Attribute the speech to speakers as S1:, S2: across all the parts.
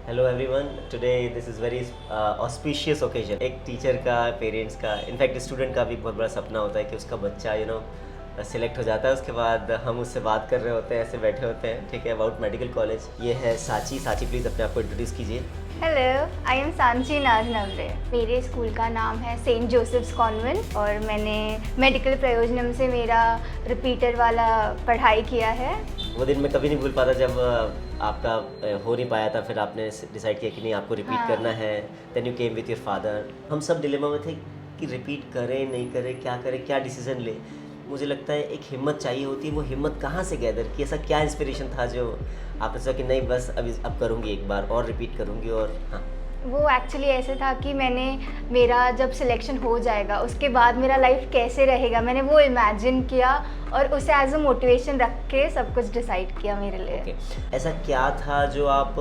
S1: Hello everyone, today this is very auspicious occasion. एक teacher का, parents का, in fact student का भी बहुत बड़ा सपना होता है कि उसका बच्चा सिलेक्ट हो जाता है। उसके बाद हम उससे बात कर रहे होते हैं, ऐसे बैठे होते हैं, ठीक है, अबाउट मेडिकल कॉलेज। ये है साची। साची प्लीज़ अपने आप को इंट्रोड्यूस कीजिए।
S2: हेलो, आई एम सांची नाज नवरे। मेरे स्कूल का नाम है सेंट जोसेफ्स कॉन्वेंट और मैंने मेडिकल प्रयोजनम से मेरा रिपीटर वाला पढ़ाई किया है।
S1: वो दिन मैं कभी नहीं भूल पाता जब आपका हो नहीं पाया था, फिर आपने डिसाइड किया कि नहीं, आपको रिपीट करना
S2: हाँ।
S1: है। Then you came with your father. हम सब डिलेमा में थे कि रिपीट करें नहीं करें, क्या करें, क्या डिसीजन ले। मुझे लगता है एक हिम्मत चाहिए होती है। वो हिम्मत कहाँ से गैदर की? ऐसा क्या इंस्पिरेशन था जो आपने सोचा कि नहीं, बस अब करूँगी, एक बार और रिपीट करूँगी? और हाँ,
S2: वो एक्चुअली ऐसे था कि मेरा जब सिलेक्शन हो जाएगा उसके बाद मेरा लाइफ कैसे रहेगा, मैंने वो इमेजिन किया और उसे एज अ मोटिवेशन रख के सब कुछ डिसाइड किया मेरे लिए।
S1: ओके। ऐसा क्या था जो आप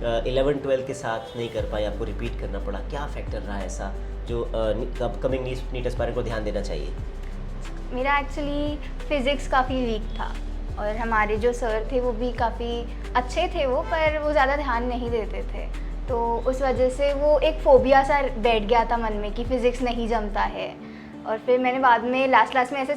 S1: 11-12 के साथ नहीं कर पाए, आपको रिपीट करना पड़ा? क्या फैक्टर रहा ऐसा जो अपकमिंग नीट एस्पायरेंट को ध्यान देना चाहिए?
S2: मेरा एक्चुअली फ़िज़िक्स काफ़ी वीक था और हमारे जो सर थे वो भी काफ़ी अच्छे थे वो, पर वो ज़्यादा ध्यान नहीं देते थे। तो उस वजह से वो एक फ़ोबिया सा बैठ गया था मन में कि फ़िज़िक्स नहीं जमता है। और फिर मैंने बाद में लास्ट में ऐसे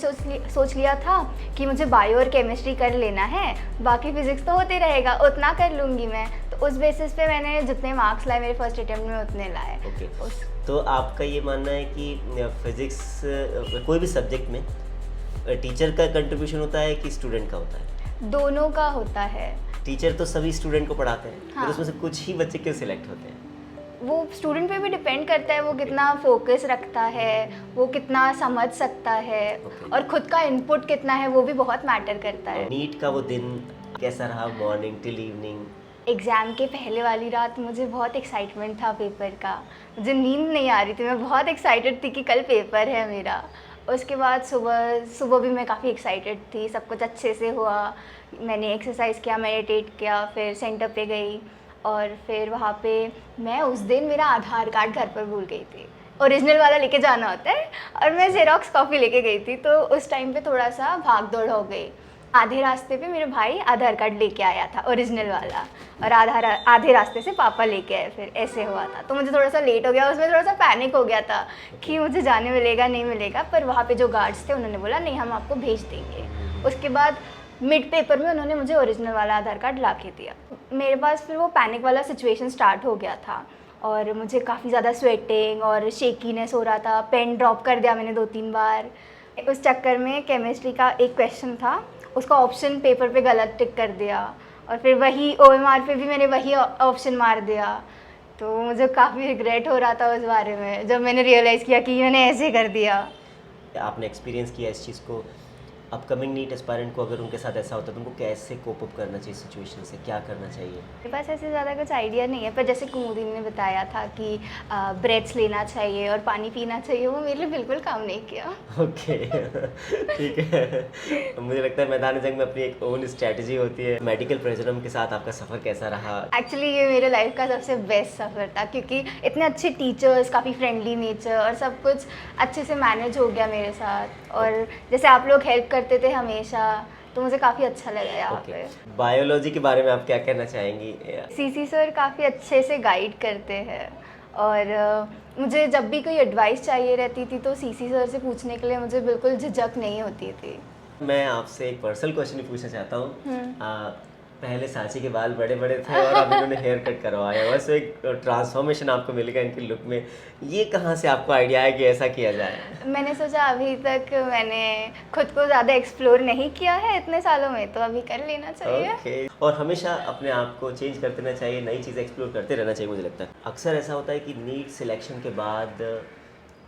S2: सोच लिया था कि मुझे बायो और केमिस्ट्री कर लेना है, बाकी फ़िज़िक्स तो होते रहेगा, उतना कर लूँगी मैं। तो उस बेसिस पे मैंने जितने मार्क्स लाए मेरे फर्स्ट अटेम्प्ट में उतने लाए।
S1: ओके।
S2: उस
S1: तो आपका ये मानना है कि फिज़िक्स कोई भी सब्जेक्ट में टीचर का कंट्रीब्यूशन होता है कि स्टूडेंट का होता है?
S2: दोनों का होता है।
S1: टीचर तो सभी स्टूडेंट को पढ़ाते हैं,
S2: हाँ।
S1: फिर उसमें से कुछ ही बच्चे क्यों सिलेक्ट होते हैं?
S2: वो स्टूडेंट पे भी डिपेंड करता है, वो कितना फोकस रखता है, वो कितना समझ सकता है
S1: Okay.
S2: और खुद का इनपुट कितना है वो भी बहुत मैटर करता है।
S1: नीट का वो दिन कैसा रहा, मॉर्निंग टिल इवनिंग?
S2: एग्ज़ाम के पहले वाली रात मुझे बहुत एक्साइटमेंट था पेपर का, मुझे नींद नहीं आ रही थी, मैं बहुत एक्साइटेड थी कि कल पेपर है मेरा। उसके बाद सुबह सुबह भी मैं काफ़ी एक्साइटेड थी, सब कुछ अच्छे से हुआ, मैंने एक्सरसाइज किया, मेडिटेट किया, फिर सेंटर पे गई और फिर वहाँ पे मैं उस दिन मेरा आधार कार्ड घर पर भूल गई थी। ओरिजिनल वाला लेके जाना होता है और मैं ज़ेरॉक्स कॉपी लेके गई थी, तो उस टाइम पे थोड़ा सा भाग दौड़ हो गई। आधे रास्ते पे मेरे भाई आधार कार्ड लेके आया था ओरिजिनल वाला और आधे रास्ते से पापा लेके आए, फिर ऐसे हुआ था। तो मुझे थोड़ा सा लेट हो गया, उसमें थोड़ा सा पैनिक हो गया था कि मुझे जाने मिलेगा नहीं मिलेगा, पर वहाँ पे जो गार्ड्स थे उन्होंने बोला नहीं, हम आपको भेज देंगे। उसके बाद मिड पेपर में उन्होंने मुझे ओरिजिनल वाला आधार कार्ड ला के दिया। मेरे पास फिर वो पैनिक वाला सिचुएशन स्टार्ट हो गया था और मुझे काफ़ी ज़्यादा स्वेटिंग और शेकीनेस हो रहा था, पेन ड्रॉप कर दिया मैंने 2-3 बार। उस चक्कर में केमिस्ट्री का एक क्वेश्चन था, उसका ऑप्शन पेपर पे गलत टिक कर दिया और फिर वही ओएमआर पे भी मैंने वही ऑप्शन मार दिया। तो मुझे काफ़ी रिग्रेट हो रहा था उस बारे में जब मैंने रियलाइज़ किया कि मैंने ऐसे कर दिया।
S1: आपने एक्सपीरियंस किया इस चीज़ को। अपकमिंग नीट एस्पायरेंट को अगर उनके साथ ऐसा होता है तो उनको कैसे कोप अप करना चाहिए सिचुएशन से, क्या करना चाहिए?
S2: मेरे पास ऐसे ज़्यादा कुछ आइडिया नहीं है, पर जैसे कुमुदिनी ने बताया था कि ब्रेड्स लेना चाहिए और पानी पीना चाहिए, वो मेरे लिए बिल्कुल काम नहीं किया।
S1: ओके। ठीक है। मुझे लगता है मैदान जंग में अपनी एक ओन स्ट्रैटेजी होती है। मेडिकल प्रेजरम के साथ आपका सफ़र कैसा रहा?
S2: एक्चुअली ये मेरे लाइफ का सबसे बेस्ट सफ़र था क्योंकि इतने अच्छे टीचर्स, काफ़ी फ्रेंडली नेचर और सब कुछ अच्छे से मैनेज हो गया मेरे साथ। और जैसे आप लोग हेल्प करते थे हमेशा, तो मुझे काफ़ी अच्छा लगा यहाँ पे।
S1: बायोलॉजी के बारे में आप क्या कहना चाहेंगी?
S2: सीसी सर काफ़ी अच्छे से गाइड करते हैं और मुझे जब भी कोई एडवाइस चाहिए रहती थी तो सीसी सर से पूछने के लिए मुझे बिल्कुल झिझक नहीं होती थी।
S1: मैं आपसे एक पर्सनल क्वेश्चन पूछना चाहता हूँ।
S2: हम्म।
S1: पहले सांची के बाल बड़े बड़े थे और अब इन्होंने हेयर कट करवाया, बस एक ट्रांसफॉर्मेशन आपको मिलेगा इनके लुक में। ये कहाँ से आपको आइडिया आया कि ऐसा किया जाए?
S2: मैंने सोचा अभी तक मैंने खुद को ज़्यादा एक्सप्लोर नहीं किया है इतने सालों में, तो अभी कर लेना चाहिए।
S1: ओके। और हमेशा अपने आप को चेंज करते रहना चाहिए, नई चीज़ें एक्सप्लोर करते रहना चाहिए। मुझे लगता है अक्सर ऐसा होता है कि नीट सिलेक्शन के बाद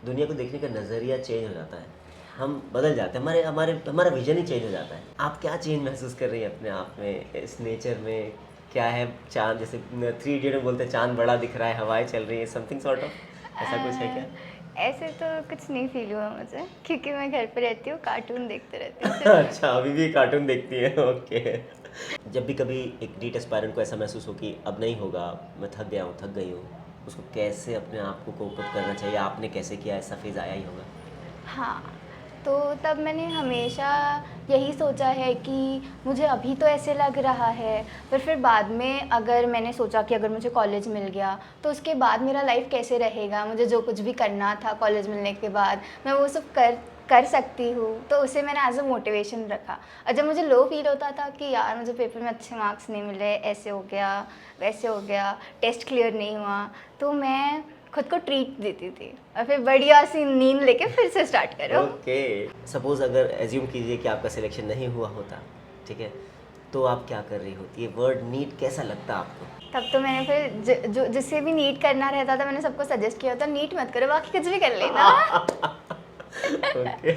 S1: दुनिया को देखने का नज़रिया चेंज हो जाता है, हम बदल जाते हैं, हमारे हमारे हमारा विजन ही चेंज हो जाता है। आप क्या चेंज महसूस कर रही हैं अपने आप में, इस नेचर में? क्या है? चांद, जैसे 3 इडियट में बोलते हैं चांद बड़ा दिख रहा है, हवाएं चल रही है, समथिंग सॉर्ट ऑफ ऐसा कुछ है क्या?
S2: ऐसे तो कुछ नहीं फील हुआ मुझे क्योंकि मैं घर पे रहती हूँ, कार्टून देखते रहती हूँ सिर्फ।
S1: अच्छा, अभी भी कार्टून देखती है? ओके। जब भी कभी एक नीट एस्पायरेंट को ऐसा महसूस हो कि अब नहीं होगा, मैं थक गया हूँ, थक गई हूँ, उसको कैसे अपने आप को कोप अप करना चाहिए? आपने कैसे किया? ऐसा फेज़ आया ही होगा।
S2: हाँ, तो तब मैंने हमेशा यही सोचा है कि मुझे अभी तो ऐसे लग रहा है, पर फिर बाद में अगर मैंने सोचा कि अगर मुझे कॉलेज मिल गया तो उसके बाद मेरा लाइफ कैसे रहेगा, मुझे जो कुछ भी करना था कॉलेज मिलने के बाद मैं वो सब कर सकती हूँ, तो उसे मैंने एज अ मोटिवेशन रखा। और जब मुझे लो फील होता था कि यार मुझे पेपर में अच्छे मार्क्स नहीं मिले, ऐसे हो गया वैसे हो गया, टेस्ट क्लियर नहीं हुआ, तो मैं खुद को ट्रीट देती थी और फिर बढ़िया सी नींद लेके फिर से स्टार्ट करो।
S1: ओके, सपोज अगर एज्यूम कीजिए कि आपका सिलेक्शन नहीं हुआ होता, ठीक है, तो आप क्या कर रही होती? ये वर्ड नीट कैसा लगता आपको?
S2: तब तो मैंने फिर जो जिससे भी नीट करना रहता था मैंने सबको सजेस्ट किया था नीट मत करो, बाकी कुछ भी कर लेना।
S1: ओके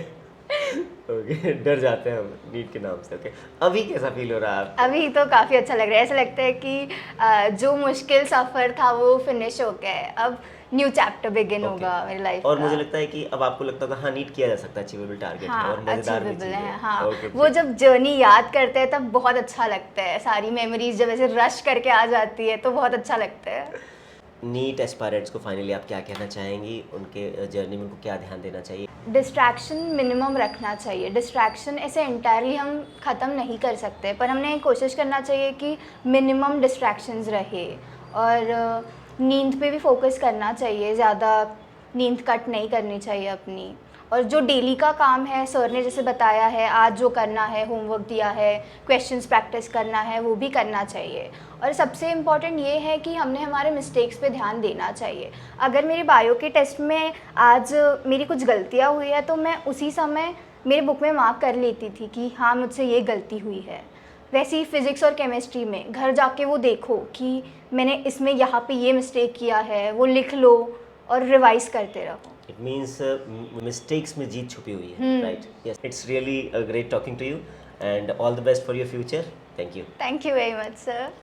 S1: ओके, डर जाते हैं हम नीट के नाम से। ओके, अभी कैसा फील हो रहा है आपको?
S2: अभी तो काफ़ी अच्छा लग रहा है, ऐसा लगता है कि जो मुश्किल सफ़र था वो फिनिश हो गया है, अब न्यू चैप्टर बिगिन
S1: Okay.
S2: होगा मेरी लाइफ
S1: और
S2: का।
S1: मुझे लगता है कि अब आपको लगता होगा हाँ नीट किया जा सकता है, अचीवेबल टारगेट है और
S2: हाँ
S1: मज़ेदार भी
S2: अचीवेबल
S1: चीज़
S2: है,
S1: है।
S2: हाँ
S1: ओके,
S2: वो जब जर्नी याद करते हैं तब बहुत अच्छा लगता है, सारी मेमोरीज जब ऐसे रश करके आ जाती है तो बहुत अच्छा लगता है।
S1: नीट एस्पायरेंट्स को फाइनली आप क्या कहना चाहेंगी? उनके जर्नी में उनको क्या ध्यान देना चाहिए?
S2: डिस्ट्रैक्शन मिनिमम रखना चाहिए। डिस्ट्रैक्शन ऐसे एंटायरली हम ख़त्म नहीं कर सकते, पर हमने कोशिश करना चाहिए कि मिनिमम डिस्ट्रैक्शंस रहे। और नींद पे भी फोकस करना चाहिए, ज़्यादा नींद कट नहीं करनी चाहिए अपनी। और जो डेली का काम है सर ने जैसे बताया है, आज जो करना है, होमवर्क दिया है, क्वेश्चंस प्रैक्टिस करना है, वो भी करना चाहिए। और सबसे इम्पॉर्टेंट ये है कि हमने हमारे मिस्टेक्स पे ध्यान देना चाहिए। अगर मेरे बायो के टेस्ट में आज मेरी कुछ गलतियाँ हुई है तो मैं उसी समय मेरे बुक में मार्क कर लेती थी कि हाँ मुझसे ये गलती हुई है। वैसे ही फिज़िक्स और केमिस्ट्री में घर जाके वो देखो कि मैंने इसमें यहाँ पे ये मिस्टेक किया है, वो लिख लो और रिवाइज करते रहो।
S1: इट मीन्स मिस्टेक्स में जीत छुपी हुई है, right? Yes, it's really great talking to you and all the best for your future. Thank you.
S2: Thank you very much sir.